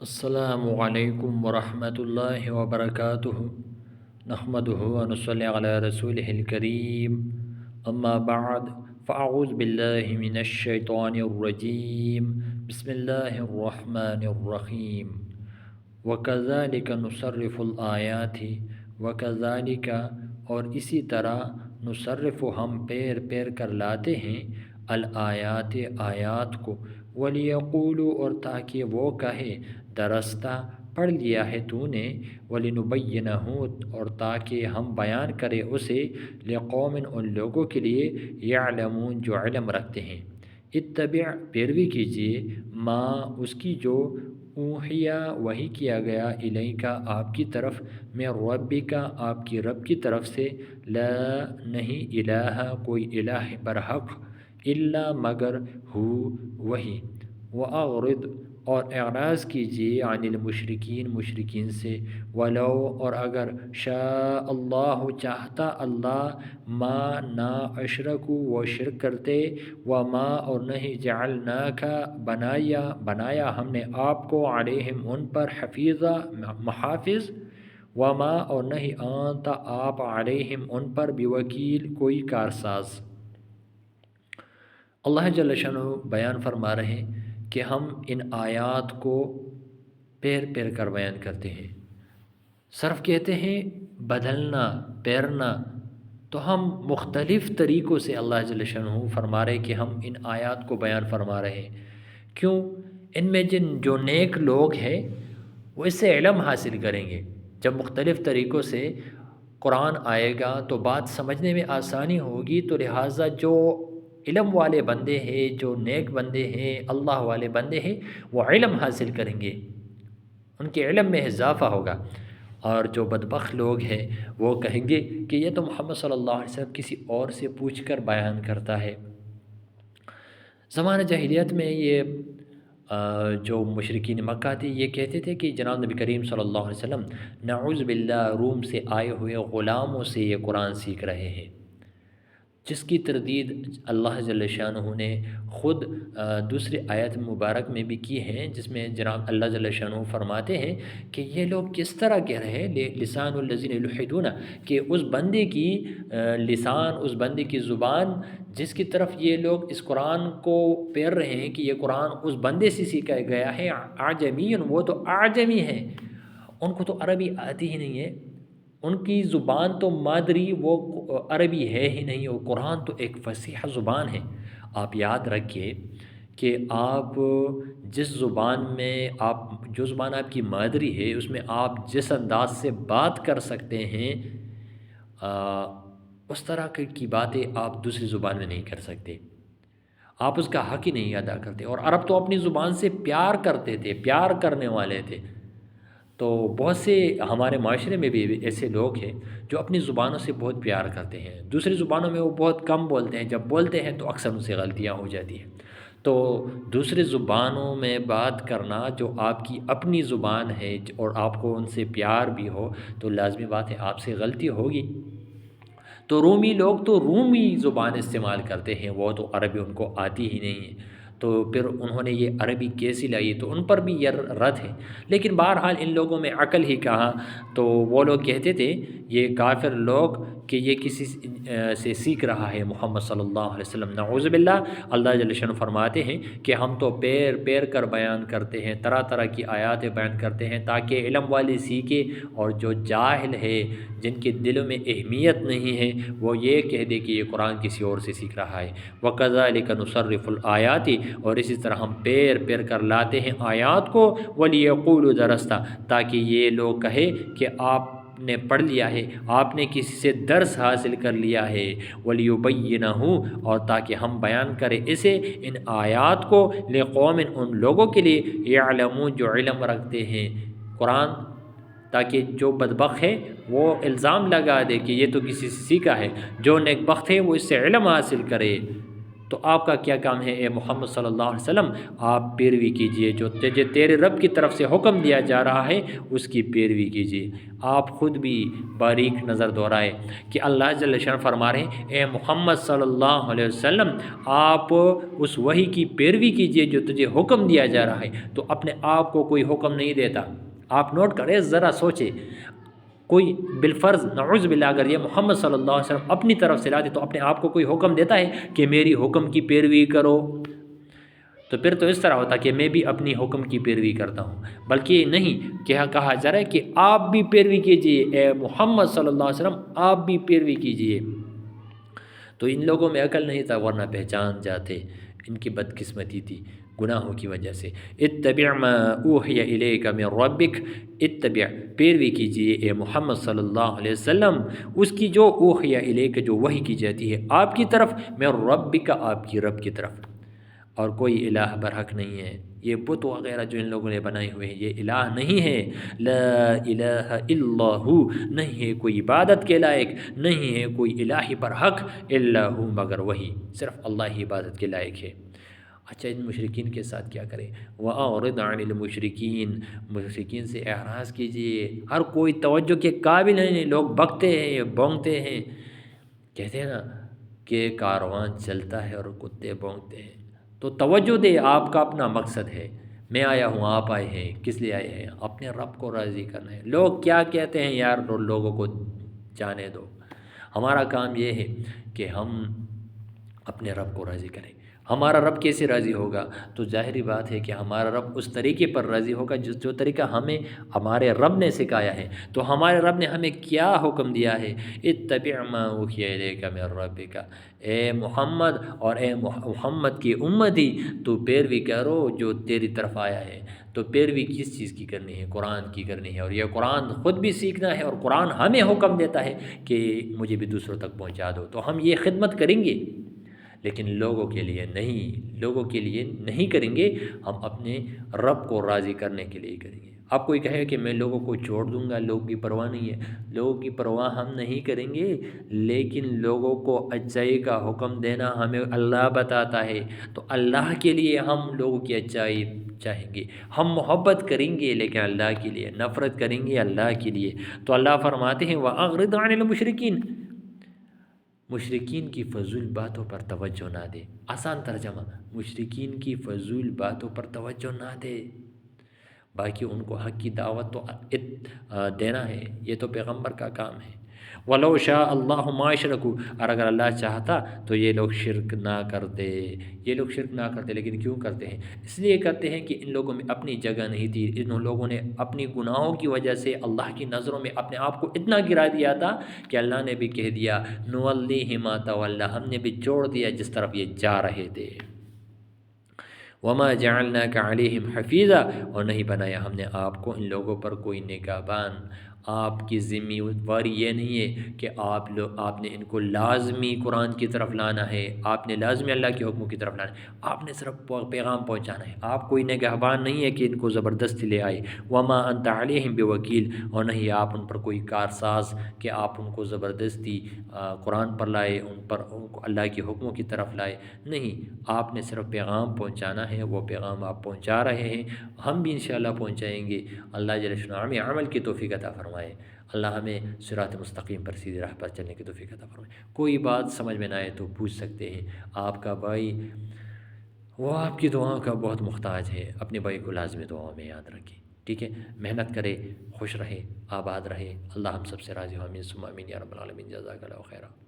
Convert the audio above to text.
السلام علیکم ورحمۃ اللہ وبرکاتہ نحمدہ ونصلی علی رسولہ الکریم اما بعد فاعوذ باللہ من الشیطان الرجیم بسم اللہ الرحمن الرحیم وَكَذَلِكَ نُصَرِّفُ الْآيَاتِ وَكَذَلِكَ اور اسی طرح نصرف ہم پیر پیر کر لاتے ہیں الآیات آیات کو وَلِيَقُولُوا اور تاکہ وہ کہے درستہ پڑھ لیا ہے تو نے وَلِنُبَيِّنَهُ اور تاکہ ہم بیان کرے اسے لقوم ان لوگوں کے لیے یعلمون جو علم رکھتے ہیں اتبع پیروی کیجیے ما اس کی جو اوحیا وحی کیا گیا الیک آپ کی طرف میں ربک آپ کی رب کی طرف سے لا نہیں الہ کوئی الہ برحق الا مگر ہو وہی وَأَعْرِضْ اور اعراض کیجیے عن المشرکین مشرکین سے ولو اور اگر شاء اللہ چاہتا اللہ ما نا اشرکو وہ شرک کرتے وما اور نہیں جعلناک بنایا ہم نے آپ کو علیہم ان پر حفیظہ محافظ وما اور نہیں آنتا آپ علیہم ان پر بوکیل کوئی کارساز۔ اللہ جل شانہ بیان فرما رہے ہیں کہ ہم ان آیات کو پیر پیر کر بیان کرتے ہیں۔ صرف کہتے ہیں بدلنا پیرنا، تو ہم مختلف طریقوں سے اللہ جل شانہ فرما رہے کہ ہم ان آیات کو بیان فرما رہے ہیں۔ کیوں؟ ان میں جو نیک لوگ ہیں وہ اس سے علم حاصل کریں گے۔ جب مختلف طریقوں سے قرآن آئے گا تو بات سمجھنے میں آسانی ہوگی، تو لہٰذا جو علم والے بندے ہیں، جو نیک بندے ہیں، اللہ والے بندے ہیں، وہ علم حاصل کریں گے، ان کے علم میں اضافہ ہوگا۔ اور جو بدبخت لوگ ہیں وہ کہیں گے کہ یہ تو محمد صلی اللہ علیہ وسلم کسی اور سے پوچھ کر بیان کرتا ہے۔ زمانہ جاہلیت میں یہ جو مشرکین مکہ تھے یہ کہتے تھے کہ جناب نبی کریم صلی اللہ علیہ وسلم نعوذ باللہ روم سے آئے ہوئے غلاموں سے یہ قرآن سیکھ رہے ہیں، جس کی تردید اللہ جل شانہ نے خود دوسری آیت مبارک میں بھی کی ہیں، جس میں جناب اللہ جل شانہ فرماتے ہیں کہ یہ لوگ کس طرح کہہ رہے ہیں لسان الذین یلحدون، کہ اس بندے کی لسان، اس بندے کی زبان جس کی طرف یہ لوگ اس قرآن کو پیر رہے ہیں کہ یہ قرآن اس بندے سے سیکھا گیا ہے، اعجمی، وہ تو اعجمی ہیں، ان کو تو عربی آتی ہی نہیں ہے، ان کی زبان تو مادری وہ عربی ہے ہی نہیں، وہ قرآن تو ایک فصیح زبان ہے۔ آپ یاد رکھیے کہ آپ جس زبان میں جو زبان آپ کی مادری ہے اس میں آپ جس انداز سے بات کر سکتے ہیں اس طرح کی باتیں آپ دوسری زبان میں نہیں کر سکتے، آپ اس کا حق ہی نہیں ادا کرتے۔ اور عرب تو اپنی زبان سے پیار کرتے تھے، پیار کرنے والے تھے۔ تو بہت سے ہمارے معاشرے میں بھی ایسے لوگ ہیں جو اپنی زبانوں سے بہت پیار کرتے ہیں، دوسری زبانوں میں وہ بہت کم بولتے ہیں، جب بولتے ہیں تو اکثر ان سے غلطیاں ہو جاتی ہیں۔ تو دوسری زبانوں میں بات کرنا جو آپ کی اپنی زبان ہے اور آپ کو ان سے پیار بھی ہو تو لازمی بات ہے آپ سے غلطی ہوگی۔ تو رومی لوگ تو رومی زبان استعمال کرتے ہیں، وہ تو عربی ان کو آتی ہی نہیں ہے، تو پھر انہوں نے یہ عربی کیسی لائی، تو ان پر بھی یہ رد ہے۔ لیکن بہرحال ان لوگوں میں عقل ہی کہاں، تو وہ لوگ کہتے تھے یہ کافر لوگ کہ یہ کسی سے سیکھ رہا ہے محمد صلی اللہ علیہ وسلم، نعوذ باللہ۔ اللہ جل شانہ فرماتے ہیں کہ ہم تو پیر پیر کر بیان کرتے ہیں، طرح طرح کی آیات بیان کرتے ہیں تاکہ علم والے سیکھے، اور جو جاہل ہے، جن کے دلوں میں اہمیت نہیں ہے، وہ یہ کہہ دے کہ یہ قرآن کسی اور سے سیکھ رہا ہے۔ وَكَذَلِكَ نُصَرِّفُ الْآيَاتِ اور اسی طرح ہم پیر پیر کر لاتے ہیں آیات کو، وَلِيَقُولُوا درستہ تاکہ یہ لوگ کہے کہ آپ نے پڑھ لیا ہے، آپ نے کسی سے درس حاصل کر لیا ہے، وَلِيُبَيِّنَهُ اور تاکہ ہم بیان کریں اسے ان آیات کو لقوم ان لوگوں کے لیے یعلمون جو علم رکھتے ہیں قرآن، تاکہ جو بدبخت ہے وہ الزام لگا دے کہ یہ تو کسی سے سیکھا ہے، جو نیک بخت ہے وہ اس سے علم حاصل کرے۔ تو آپ کا کیا کام ہے اے محمد صلی اللہ علیہ وسلم؟ آپ پیروی کیجئے، جو تیرے رب کی طرف سے حکم دیا جا رہا ہے اس کی پیروی کیجئے۔ آپ خود بھی باریک نظر دہرائے کہ اللہ جل شان فرما رہے ہیں اے محمد صلی اللہ علیہ وسلم آپ اس وحی کی پیروی کیجئے جو تجھے حکم دیا جا رہا ہے۔ تو اپنے آپ کو کوئی حکم نہیں دیتا۔ آپ نوٹ کریں، ذرا سوچیں، کوئی بالفرض نعوذ باللہ اگر یہ محمد صلی اللہ علیہ وسلم اپنی طرف سے لاتے تو اپنے آپ کو کوئی حکم دیتا ہے کہ میری حکم کی پیروی کرو؟ تو پھر تو اس طرح ہوتا کہ میں بھی اپنی حکم کی پیروی کرتا ہوں، بلکہ نہیں، کہا جا رہا ہے کہ آپ بھی پیروی کیجئے اے محمد صلی اللہ علیہ وسلم، آپ بھی پیروی کیجئے۔ تو ان لوگوں میں عقل نہیں تھا ورنہ پہچان جاتے، ان کی بدقسمتی تھی گناہوں کی وجہ سے۔ اتبع ما اوحی الیک من ربک، اتبع پیروی کیجئے اے محمد صلی اللہ علیہ وسلم اس کی جو اوحی الیک جو وحی کی جاتی ہے آپ کی طرف، من ربک آپ کی رب کی طرف، اور کوئی الہ برحق نہیں ہے۔ یہ بت وغیرہ جو ان لوگوں نے بنائے ہوئے ہیں یہ الہ نہیں ہے، لا الہ الا ہو، نہیں ہے کوئی عبادت کے لائق، نہیں ہے کوئی الہ برحق الا ہو مگر وہی، صرف اللہ ہی عبادت کے لائق ہے۔ اچھا ان مشرکین کے ساتھ کیا کریں؟ وَأَعْرِضْ عَنِ الْمُشْرِكِينَ، مشرکین سے اعراض کیجیے، ہر کوئی توجہ کے قابل نہیں، لوگ بکتے ہیں بونگتے ہیں، کہتے ہیں نا کہ کاروان چلتا ہے اور کتے بونگتے ہیں، تو توجہ دے، آپ کا اپنا مقصد ہے، میں آیا ہوں آپ آئے ہیں، کس لیے آئے ہیں؟ اپنے رب کو راضی کرنا ہے۔ لوگ کیا کہتے ہیں یار لوگوں کو جانے دو، ہمارا کام یہ ہے کہ ہم اپنے رب کو راضی کریں۔ ہمارا رب کیسے راضی ہوگا؟ تو ظاہری بات ہے کہ ہمارا رب اس طریقے پر راضی ہوگا جو طریقہ ہمیں ہمارے رب نے سکھایا ہے۔ تو ہمارے رب نے ہمیں کیا حکم دیا ہے؟ اتبع ما اوحی الیک من ربک، اے محمد اور اے محمد کی امتی تو پیروی کرو جو تیری طرف آیا ہے۔ تو پیروی کس چیز کی کرنی ہے؟ قرآن کی کرنی ہے، اور یہ قرآن خود بھی سیکھنا ہے، اور قرآن ہمیں حکم دیتا ہے کہ مجھے بھی دوسروں تک پہنچا دو۔ تو ہم یہ خدمت کریں گے لیکن لوگوں کے لیے نہیں، لوگوں کے لیے نہیں کریں گے، ہم اپنے رب کو راضی کرنے کے لیے کریں گے۔ اب کوئی کہے کہ میں لوگوں کو چھوڑ دوں گا، لوگوں کی پرواہ نہیں ہے، لوگوں کی پرواہ ہم نہیں کریں گے، لیکن لوگوں کو اچھائی کا حکم دینا ہمیں اللہ بتاتا ہے، تو اللہ کے لیے ہم لوگوں کی اچھائی چاہیں گے، ہم محبت کریں گے لیکن اللہ کے لیے، نفرت کریں گے اللہ کے لیے۔ تو اللہ فرماتے ہیں وَأَعْرِضْ عَنِ الْمُشْرِكِينَ، مشرکین کی فضول باتوں پر توجہ نہ دے۔ آسان ترجمہ، مشرکین کی فضول باتوں پر توجہ نہ دے، باقی ان کو حق کی دعوت تو دینا ہے، یہ تو پیغمبر کا کام ہے۔ وَلَوْ شَاءَ اللَّهُ مَا أَشْرَكُوا، اور اگر اللہ چاہتا تو یہ لوگ شرک نہ کرتے، یہ لوگ شرک نہ کرتے، لیکن کیوں کرتے ہیں؟ اس لیے کرتے ہیں کہ ان لوگوں میں اپنی جگہ نہیں تھی، ان لوگوں نے اپنی گناہوں کی وجہ سے اللہ کی نظروں میں اپنے آپ کو اتنا گرا دیا تھا کہ اللہ نے بھی کہہ دیا نُوَلِّهِ مَا تَوَلَّىٰ، ہم نے بھی چھوڑ دیا جس طرف یہ جا رہے تھے۔ وَمَا جَعَلْنَاكَ عَلَيْهِمْ حَفِيظًا، اور نہیں بنایا ہم نے آپ کو ان لوگوں پر کوئی نگہبان۔ آپ کی ذمہ داری یہ نہیں ہے کہ آپ نے ان کو لازمی قرآن کی طرف لانا ہے، آپ نے لازمی اللہ کے حکموں کی طرف لانا ہے، آپ نے صرف پیغام پہنچانا ہے، آپ کوئی نگہبان نہیں ہے کہ ان کو زبردستی لے آئے۔ وَمَا أَنْتَ عَلَيْهِمْ بِوَكِيلٍ، اور نہیں آپ ان پر کوئی کارساز کہ آپ ان کو زبردستی قرآن پر لائے، ان کو اللہ کے حکموں کی طرف لائے، نہیں، آپ نے صرف پیغام پہنچانا ہے، وہ پیغام آپ پہنچا رہے ہیں، ہم بھی انشاءاللہ پہنچائیں گے۔ اللہ جل شانہ ہمیں عمل کی توفیق عطا فرمائے، اللہ ہمیں صراط مستقیم پر سیدھی راہ پر چلنے کی توفیق عطا فرمائے۔ کوئی بات سمجھ میں نہ آئے تو پوچھ سکتے ہیں، آپ کا بھائی وہ آپ کی دعاؤں کا بہت محتاج ہے، اپنے بھائی کو لازمی دعاؤں میں یاد رکھیں، ٹھیک ہے؟ محنت کرے، خوش رہے، آباد رہے، اللہ ہم سب سے راضی ہو، آمین ثم آمین یا رب العالمین، جزاک اللہ خیرہ۔